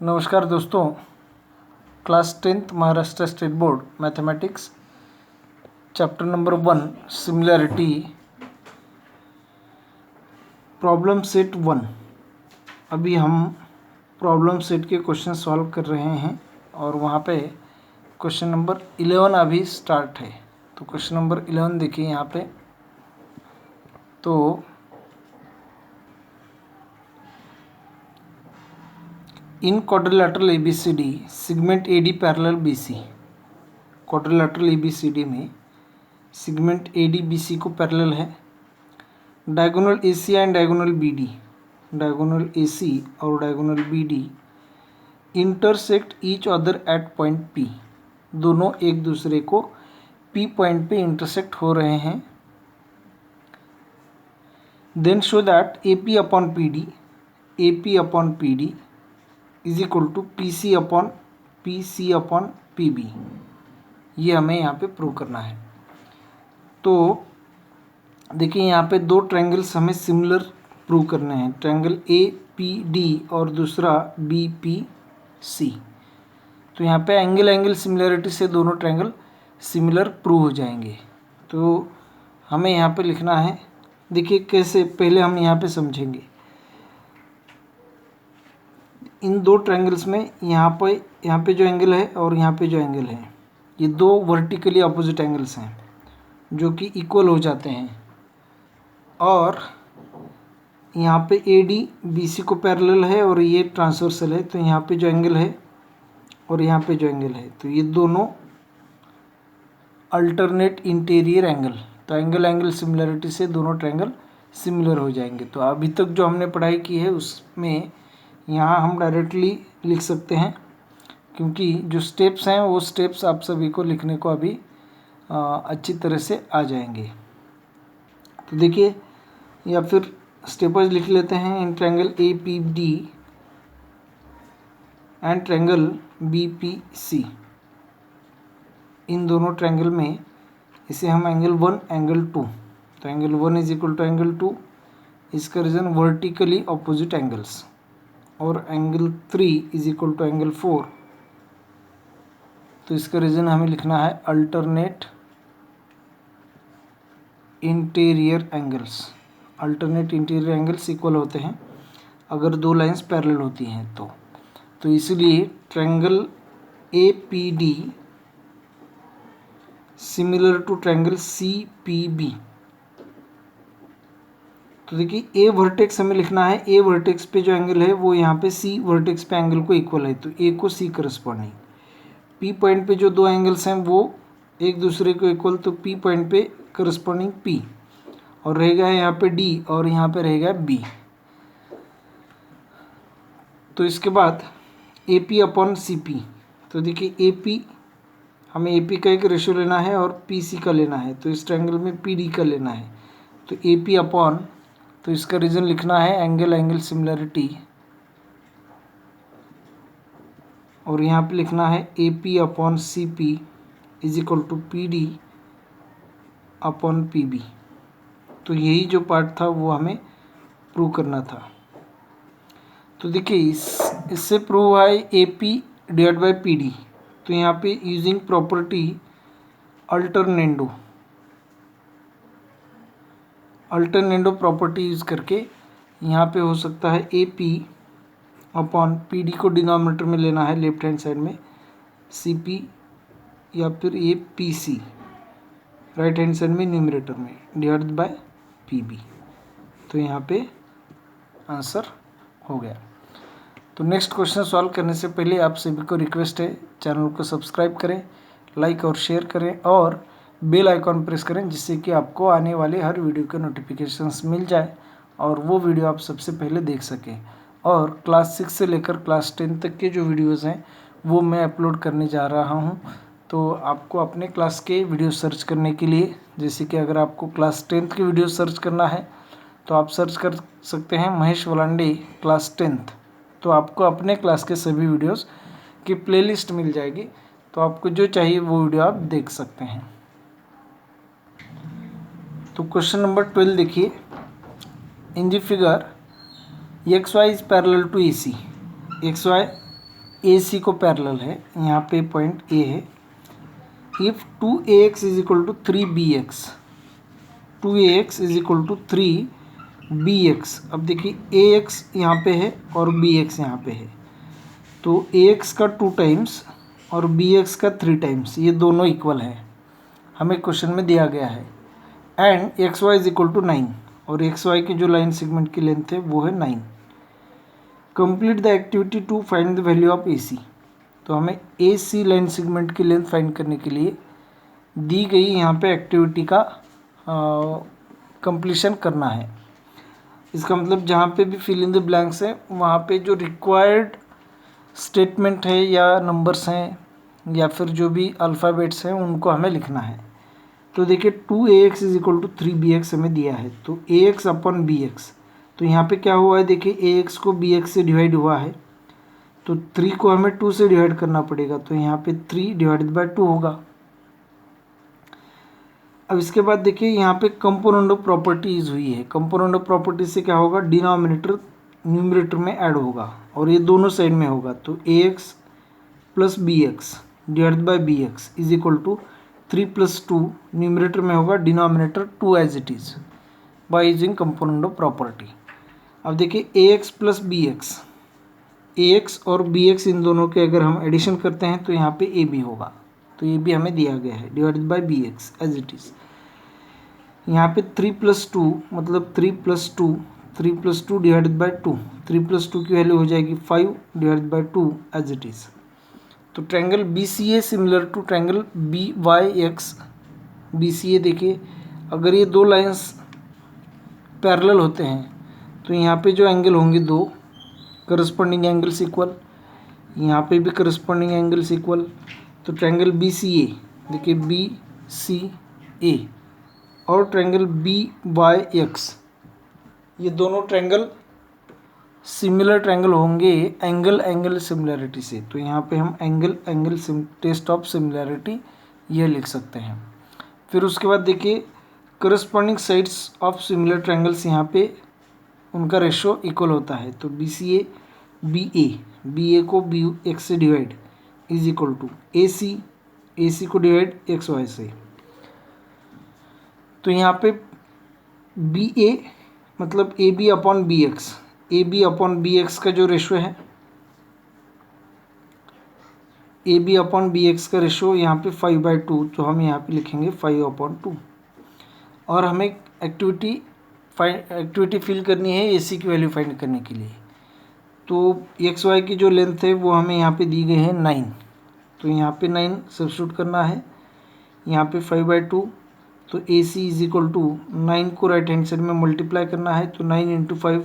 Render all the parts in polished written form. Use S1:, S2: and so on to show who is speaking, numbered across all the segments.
S1: नमस्कार दोस्तों, class 10th Maharashtra state board mathematics chapter number 1 similarity problem set 1। अभी हम प्रॉब्लम सेट के क्वेश्चन सॉल्व कर रहे हैं और वहाँ पे क्वेश्चन नंबर 11 अभी स्टार्ट है। तो क्वेश्चन नंबर 11 देखिए यहाँ पे। तो इन quadrilateral ABCD segment AD parallel BC। Quadrilateral ABCD में सेगमेंट AD BC को पैरेलल है। Diagonal AC and diagonal BD, diagonal AC और diagonal BD intersect each other at point P। दोनों एक दूसरे को P पॉइंट पे इंटरसेक्ट हो रहे हैं। Then show that AP upon PD is equal to PC upon PB। ये हमें यहाँ पे प्रूव करना है। तो देखिए यहाँ पे दो ट्रायंगल्स हमें सिमिलर प्रूव करने हैं, ट्रायंगल APD और दूसरा BPC। तो यहाँ पे एंगल सिमिलरिटी से दोनों ट्रायंगल सिमिलर प्रूव हो जाएंगे। तो हमें यहाँ पे लिखना है, देखिए कैसे, पहले हम यहाँ पे समझेंगे। इन दो ट्रायंगल्स में यहाँ पे जो एंगल है और यहाँ पे जो एंगल है, ये दो वर्टिकली अपोजिट एंगल्स हैं जो कि इक्वल हो जाते हैं। और यहाँ पे AD BC को पैरेलल है और ये ट्रांसवर्सल है। तो यहाँ पे जो एंगल है और यहाँ पे जो एंगल है, तो ये दोनों अल्टरनेट इंटीरियर एंगल। तो एंगल सिमिलरिटी से दोनों ट्रायंगल सिमिलर हो जाएंगे। तो अभी तक जो हमने पढ़ाई की है उसमें यहाँ हम डायरेक्टली लिख सकते हैं, क्योंकि जो स्टेप्स हैं वो स्टेप्स आप सभी को लिखने को अभी अच्छी तरह से आ जाएंगे। तो देखिए, या फिर स्टेप वाइज लिख लेते हैं। In triangle APD and triangle BPC, इन दोनों ट्रायंगल में इसे हम एंगल 1 एंगल 2, तो angle 1 is equal to angle 2, इसका रीजन वर्टिकली अपोजिट एंगल्स, और angle 3 is equal to angle 4, तो इसका रीजन हमें लिखना है alternate interior angles. Alternate interior angles equal होते हैं अगर दो लाइंस पैरेलल होती हैं तो इसलिए triangle APD similar to triangle CPB। तो देखिए A वर्टेक्स हमें लिखना है, A वर्टेक्स पे जो एंगल है वो यहाँ पे C वर्टेक्स पे एंगल को इक्वल है, तो A को C करस्पॉन्डिंग। P पॉइंट पे जो दो एंगल्स हैं वो एक दूसरे को इक्वल, तो P पॉइंट पे करस्पॉन्डिंग P, और रहेगा यहाँ पे D और यहाँ पे रहेगा B। तो इसके बाद AP अपॉन CP। तो देखिए AP, हमें AP का एक रेशियो लेना है और PC का लेना है, तो इस ट्रायंगल में PD का लेना है। तो AP अपॉन, तो इसका रीजन लिखना है एंगल सिमिलरिटी, और यहाँ पे लिखना है AP upon CP is equal to PD upon PB। तो यही जो पार्ट था वो हमें प्रूव करना था। तो देखिए इससे प्रूव हुआ है AP डिवाइड बाई PD। तो यहाँ पे using property alternendo property use करके यहाँ पे हो सकता है AP अपॉन PD को डिनोमिनेटर में लेना है लेफ्ट हैंड साइड में, CP, या फिर ये PC राइट हैंड साइड में न्यूमरेटर में डिवाइड बाय PB। तो यहाँ पे आंसर हो गया। तो नेक्स्ट क्वेश्चन सॉल्व करने से पहले आप सभी को रिक्वेस्ट है, चैनल को सब्सक्राइब करें, लाइक और शेयर करें और बेल आइकॉन प्रेस करें, जिससे कि आपको आने वाले हर वीडियो के नोटिफिकेशंस मिल जाए और वो वीडियो आप सबसे पहले देख सकें। और क्लास 6 से लेकर क्लास 10 तक के जो वीडियोज़ हैं वो मैं अपलोड करने जा रहा हूँ। तो आपको अपने क्लास के वीडियो सर्च करने के लिए, जैसे कि अगर आपको क्लास 10th की वीडियो सर्च करना है तो आप सर्च कर सकते हैं महेश वलांडे क्लास 10th। तो आपको अपने क्लास के सभी वीडियोस की प्लेलिस्ट मिल जाएगी, तो आपको जो चाहिए वो वीडियो आप देख सकते हैं। तो क्वेश्चन नंबर 12 देखिए। In the figure XY is parallel to AC, XY A C को पैरेलल है, यहाँ पे पॉइंट ए है। If 2ax is equal to 3bx, 2ax is equal to 3bx। अब देखिए ax यहाँ पे है और bx यहाँ पे है, तो ax का 2 टाइम्स और bx का 3 टाइम्स, ये दोनों इक्वल है, हमें क्वेश्चन में दिया गया है। And X Y is equal to 9, और एक्स वाई की जो लाइन सेगमेंट की लेंथ है वो है 9। Complete the activity to find the value of A C. तो हमें ए सी लाइन सेगमेंट की लेंथ फाइंड करने के लिए दी गई यहाँ पे एक्टिविटी का कंप्लीशन करना है। इसका मतलब जहाँ पे भी फिल इन द ब्लैंक्स है वहाँ पे जो रिक्वायर्ड स्टेटमेंट है या नंबर्स हैं या फिर जो भी अल्फ़ाबेट्स हैं उनको हमें लिखना है। तो देखिए 2ax is equal to 3bx हमें दिया है, तो ax अपॉन bx, तो यहाँ पे क्या हुआ है, देखिए ax को bx से डिवाइड हुआ है, तो 3 को हमें 2 से डिवाइड करना पड़ेगा, तो यहाँ पे 3 डिवाइडेड बाय 2 होगा। अब इसके बाद देखिए यहाँ पे कंपोनेंट ऑफ प्रॉपर्टीज हुई है। कंपोनेंट ऑफ प्रॉपर्टी से क्या होगा, डिनोमिनेटर न्यूमरेटर में ऐड होगा और ये दोनों साइड में होगा, तो ax plus bx divided by bx is equal to 3 plus 2, numerator में होगा denominator 2 as it is by using component of property. अब देखिए ax प्लस bx, ax और bx इन दोनों के अगर हम एडिशन करते हैं तो यहाँ पे ab होगा, तो ये भी हमें दिया गया है divided by bx as it is. यहाँ पे 3 प्लस 2 मतलब 3 plus 2, 3 plus 2 divided by 2, 3 plus 2 की वैल्यू हो जाएगी 5 divided by 2 as it is. तो triangle B C A similar to triangle B Y X. B C A देखिए अगर ये दो लाइंस पैरेलल होते हैं तो यहाँ पे जो एंगल होंगे दो करस्पॉन्डिंग एंगल्स इक्वल, यहाँ पे भी करस्पॉन्डिंग एंगल्स इक्वल। तो ट्रायंगल बी सी ए देखिए बी सी ए और ट्रायंगल बी वाई एक्स, ये दोनों ट्रायंगल सिमिलर ट्रायंगल होंगे एंगल एंगल सिमिलरिटी से। तो यहाँ पे हम angle angle test of similarity ये लिख सकते हैं। फिर उसके बाद देखिए corresponding sides of similar triangles, यहाँ पे उनका रेशो इक्वल होता है। तो बी सी ए बी ए को बी एक्स से divide is equal to A C को डिवाइड एक्स वाई से। तो यहाँ पे बी ए मतलब A B upon B X, A B upon B X का जो रेशो है, A B upon B X का रेशो यहाँ पे 5/2, तो हम यहाँ पे लिखेंगे 5/2। और हमें एक्टिविटी फिल करनी है ए सी की वैल्यू फाइंड करने के लिए। तो एक्स वाई की जो लेंथ है वो हमें यहाँ पे दी गई है 9, तो यहाँ पे 9 सब्स्टिट्यूट करना है, यहाँ पे 5/2, तो ए सी इज इक्वल टू 9 को राइट हैंड साइड में मल्टीप्लाई करना है, तो 9 इंटू 5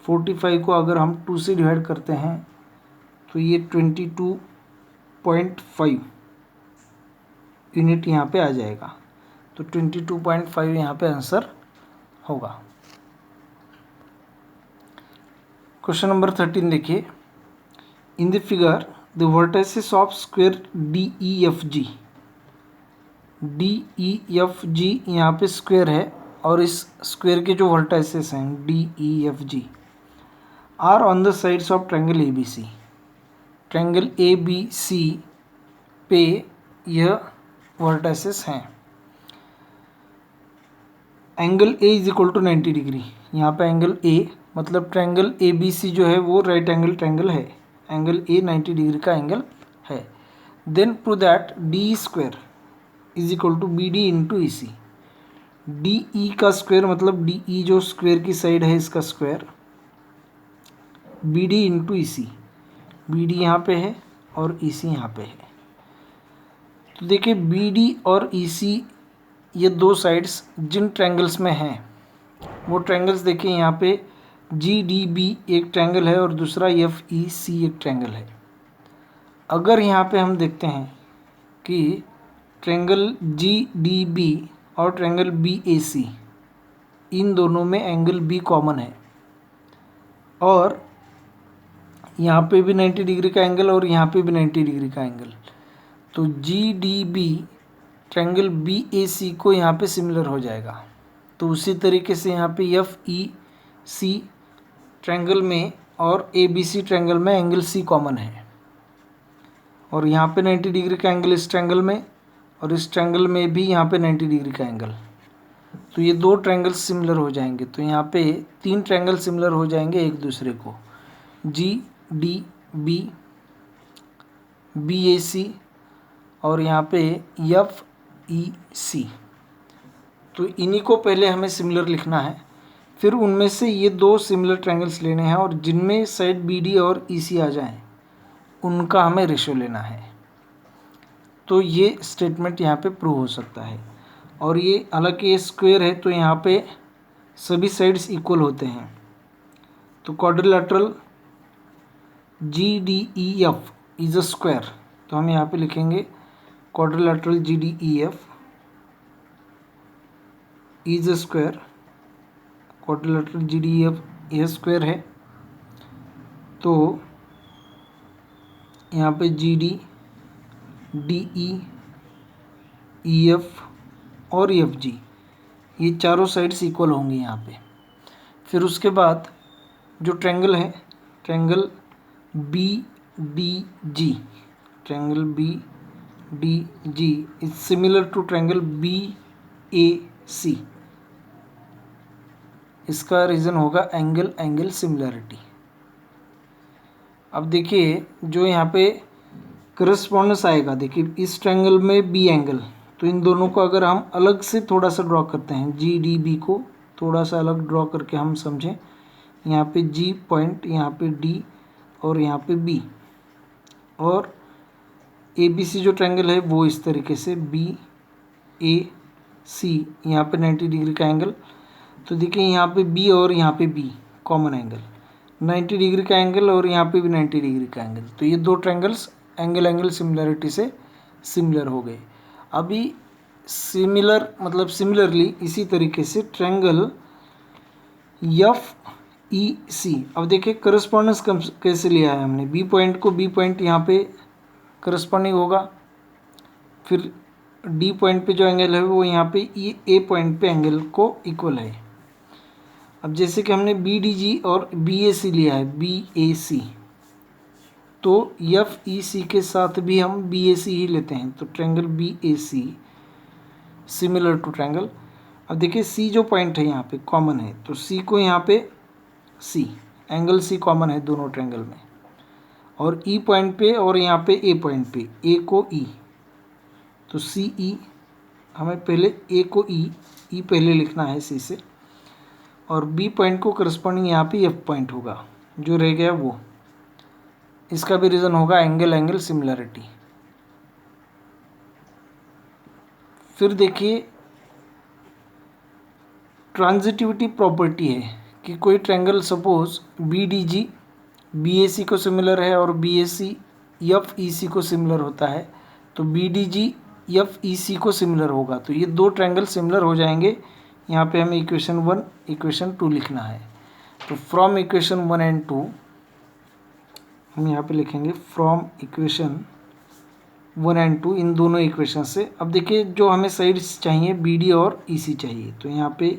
S1: 45 को अगर हम 2 से डिवाइड करते हैं तो ये 22.5 यूनिट यहाँ पे आ जाएगा। तो 22.5 यहाँ पे आंसर होगा। क्वेश्चन नंबर 13 देखिए, in the figure the vertices of square D E F G, यहाँ पे स्क्वायर है और इस स्क्वायर के जो वर्टिसेस हैं DEFG are on the sides of triangle ABC। Triangle ABC पे यह वर्टिसेस हैं। Angle A is equal to 90 degree, यहाँ पे एंगल A मतलब ट्रायंगल ABC जो है वो राइट एंगल ट्रायंगल है, एंगल A 90 डिग्री का एंगल है। Then prove that DE square is equal to BD into EC। DE का स्क्वायर मतलब DE जो स्क्वायर की साइड है इसका square, BD into EC, BD यहाँ पे है और EC यहाँ पे है। तो देखिए BD और EC ये दो साइड्स जिन ट्रायंगल्स में हैं वो ट्रायंगल्स देखिए, यहाँ पे GDB एक ट्रायंगल है और दूसरा FEC एक ट्रायंगल है। अगर यहाँ पे हम देखते हैं कि ट्रायंगल GDB और ट्रायंगल BAC इन दोनों में एंगल B कॉमन है और यहाँ पे भी 90 डिग्री का एंगल और यहाँ पे भी 90 डिग्री का एंगल, तो GDB ट्रायंगल BAC को यहाँ पे सिमिलर हो जाएगा। तो उसी तरीके से यहाँ पे FEC ट्रायंगल में और ए बी सी ट्रायंगल में एंगल सी कॉमन है, और यहाँ पे 90 डिग्री का एंगल इस ट्रायंगल में, और इस ट्रायंगल में भी यहाँ पे 90 डिग्री का एंगल। तो ये दो ट्रायंगल्स सिमिलर हो जाएंगे। तो यहाँ पे 3 ट्रायंगल सिमिलर हो जाएंगे एक दूसरे को, G D B, B A सी, और यहाँ पे एफ ई सी। तो इन्हीं को पहले हमें सिमिलर लिखना है, फिर उनमें से ये 2 सिमिलर ट्रायंगल्स लेने हैं, और जिनमें साइड बी डी और ई सी आ जाएं उनका हमें रेशो लेना है। तो ये स्टेटमेंट यहाँ पे प्रूव हो सकता है। और ये हालांकि ये स्क्वायर है तो यहाँ पे सभी साइड्स इक्वल होते हैं। तो quadrilateral G D E F is a square, तो हम यहाँ पे लिखेंगे quadrilateral G D E F is a square. Quadrilateral G D E F यह स्क्वायर है। तो यहाँ पे G D D E F और एफ जी, ये चारों साइड्स इक्वल होंगी यहाँ पे। फिर उसके बाद जो ट्रायंगल है, triangle B D G, triangle B D G is similar to triangle B A C. इसका रीज़न होगा एंगल एंगल सिमिलरिटी। अब देखिए जो यहाँ पे करस्पॉन्डेंस आएगा, देखिए इस ट्रायंगल में बी एंगल, तो इन दोनों को अगर हम अलग से थोड़ा सा ड्रॉ करते हैं, जी डी बी को थोड़ा सा अलग ड्रॉ करके हम समझें, यहाँ पे जी पॉइंट, यहाँ पे डी और यहाँ पे बी, और ए बी सी जो ट्रायंगल है वो इस तरीके से बी ए सी, यहाँ पे 90 डिग्री का एंगल। तो देखिए यहाँ पे बी और यहाँ पे बी कॉमन एंगल, 90 डिग्री का एंगल, और यहाँ पे भी 90 डिग्री का एंगल। तो ये दो ट्रायंगल्स एंगल एंगल सिमिलरिटी से सिमिलर हो गए। अभी सिमिलर मतलब सिमिलरली इसी तरीके से ट्रायंगल एफ ई सी, अब देखिए करस्पॉन्डेंस कैसे लिया है हमने, बी पॉइंट को बी पॉइंट यहाँ पे करस्पॉन्डिंग होगा, फिर डी पॉइंट पे जो एंगल है वो यहाँ पे ए पॉइंट पे एंगल को इक्वल है। अब जैसे कि हमने बी डी जी और बी ए सी लिया है, बी ए सी, तो एफ ई सी के साथ भी हम बी ए सी ही लेते हैं। तो triangle B A C similar to triangle, अब देखिए सी जो पॉइंट है यहाँ पे कॉमन है, तो सी को यहाँ पे सी, एंगल सी कॉमन है दोनों ट्रायंगल में, और ई पॉइंट पे और यहाँ पे ए पॉइंट पे ए को ई, तो सी ई, हमें पहले ए को ई पहले लिखना है सी से, और बी पॉइंट को करस्पॉन्डिंग यहाँ पे एफ पॉइंट होगा जो रह गया वो। इसका भी रीज़न होगा एंगल एंगल सिमिलरिटी। फिर देखिए ट्रांजिटिविटी प्रॉपर्टी है कि कोई triangle suppose B D G B A C को सिमिलर है और B A C F E C को सिमिलर होता है, तो B D G F E C को सिमिलर होगा। तो ये दो ट्रायंगल सिमिलर हो जाएंगे। यहाँ पे हमें इक्वेशन 1 इक्वेशन 2 लिखना है। तो फ्रॉम इक्वेशन 1 एंड 2 हम यहाँ पे लिखेंगे फ्रॉम इक्वेशन 1 एंड 2, इन दोनों इक्वेशन से। अब देखिए जो हमें साइड्स चाहिए बी डी और ई सी चाहिए, तो यहाँ पे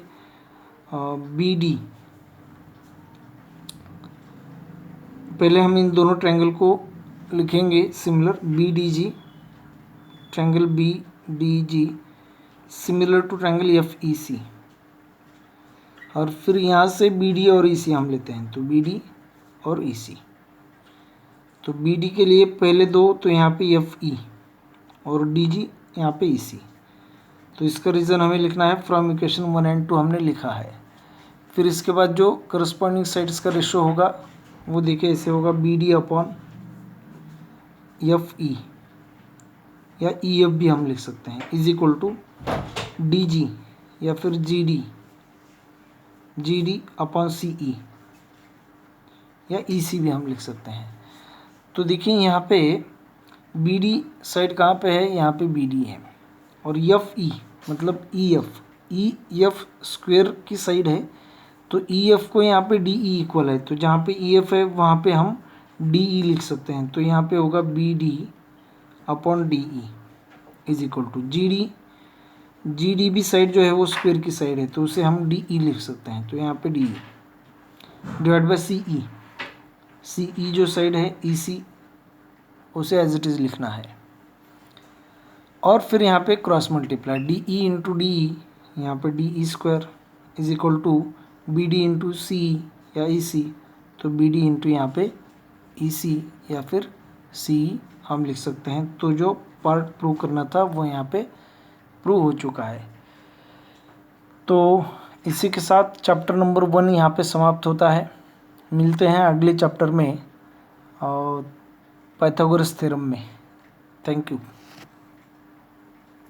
S1: बी डी, पहले हम इन दोनों ट्रायंगल को लिखेंगे similar, B D G, triangle B D G similar to triangle F E C, और फिर यहाँ से बी डी और ई सी हम लेते हैं, तो बी डी और ई सी। तो बी डी के लिए पहले दो, तो यहाँ पे एफ ई और डी जी यहाँ पे ई सी। तो इसका रीज़न हमें लिखना है फ्रॉम इक्वेशन 1 एंड 2 हमने लिखा है। फिर इसके बाद जो करस्पॉन्डिंग साइड्स का रेशो होगा वो देखिए ऐसे होगा, B D upon F E, या ई एफ भी हम लिख सकते हैं, is equal to D G या फिर जी डी अपॉन सी ई, या ई सी भी हम लिख सकते हैं। तो देखिए यहाँ पे बी डी साइड कहाँ पे है, यहाँ पे बी डी है, और एफ ई मतलब ई एफ स्क्वायर की साइड है, तो ई एफ को यहाँ पे डी ई इक्वल है, तो जहाँ पे ई एफ है वहाँ पे हम डी ई लिख सकते हैं। तो यहाँ पे होगा B D upon D E is equal to G D भी साइड जो है वो स्क्वायर की साइड है, तो उसे हम डी ई लिख सकते हैं। तो यहाँ पे डी ई डिवाइड बाई सी ई, सी ई जो साइड है ई सी उसे एज इट इज़ लिखना है। और फिर यहाँ पे cross multiply D E into D E, यहाँ पे D E square is equal to B D into C या ई सी, तो बी डी इंटू यहाँ पे ई सी या फिर सी हम लिख सकते हैं। तो जो पार्ट प्रूव करना था वो यहाँ पे प्रूव हो चुका है। तो इसी के साथ चैप्टर नंबर 1 यहाँ पे समाप्त होता है। मिलते हैं अगले चैप्टर में और पाइथागोरस थ्योरम में। Thank you.